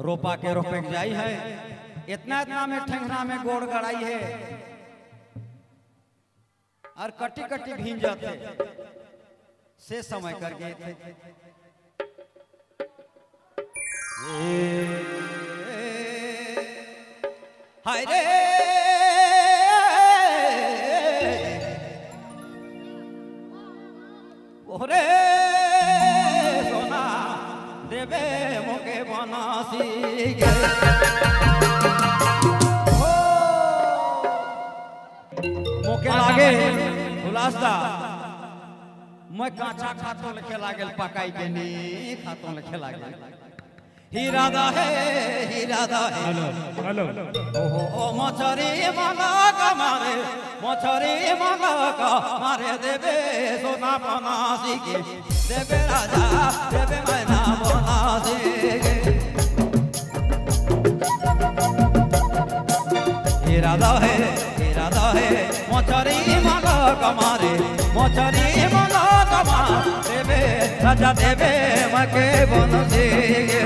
रोपा के रोपे जाई है इतना इतना में ठंगना में गोड़ गड़ाई है और कटी कटी भीन जाते से समय कर गए थे। हाय रे ओरे सोना देवे मोके बनासी गे मोके लागे उलासदा मैं कांचा खातो लिखे लागल पकाई के नी खातो लिखे लागल हीरा दा है हेलो ओ मछरी माला का मारे मछरी माला का मारे देवे सोना बनासी के देवे राजा देवे मैना बनासी के हीरा दा है मछरी माला का मारे मछरी माला का मारे देवे राजा देवे मके बनासी के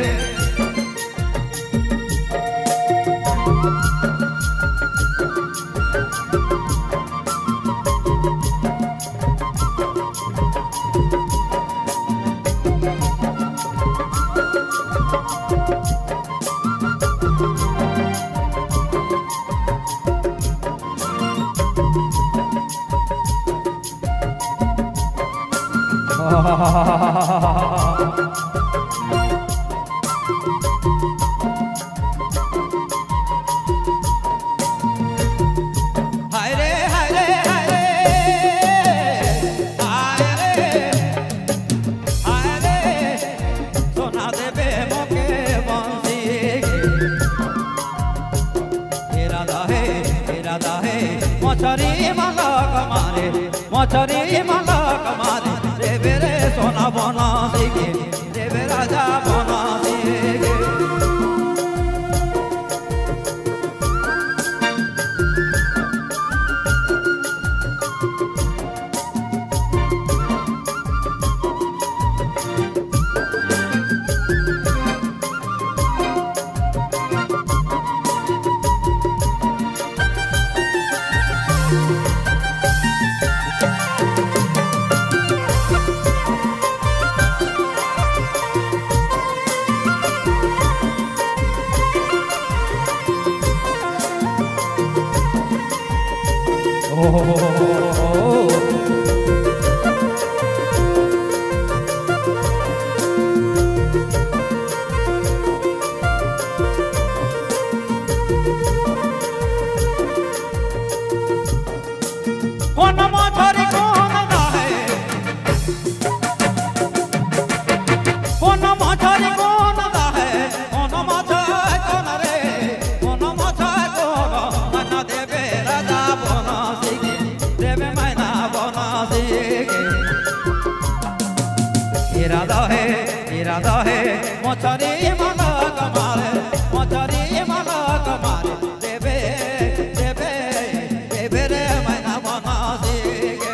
मछरी माला कमारे देवे रे सोना बनासी के देवे राजा बनासी के इरादा है मछरी माला कमारे मछरी माला कमारे देवे देवे देवे रे मैना बनासी के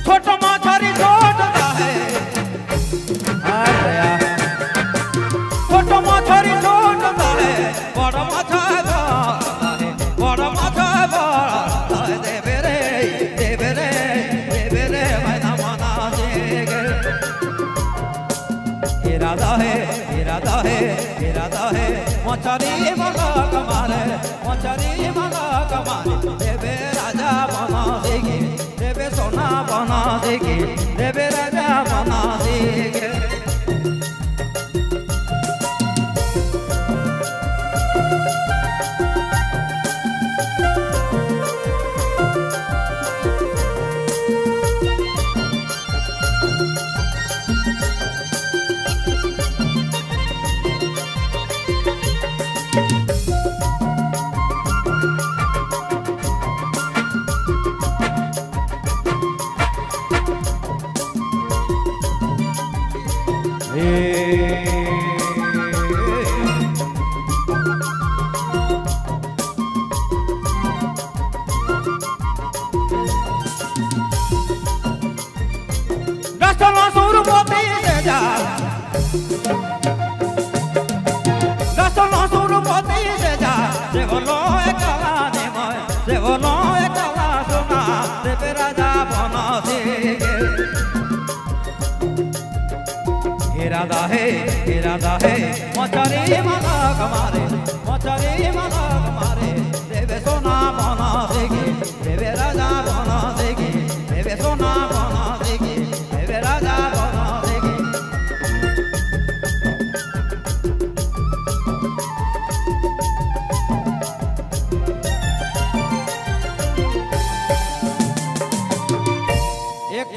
छोटा मछरी छोटा है छोटा मछरी छोटा है बड़ा मछा देवे रे मैना बनासी के इरादा है मछरी माला कमारे मछरी माला कमारे देवे राजा बनासी के देवे सोना बनासी के देवे राजा बनासी के राजा है मछरी मालक मारे मछरी मालक मारे देवे सोना बना देगी देवे राजा बना देगी देवे सोना बना देगी देवे राजा बना देगी एक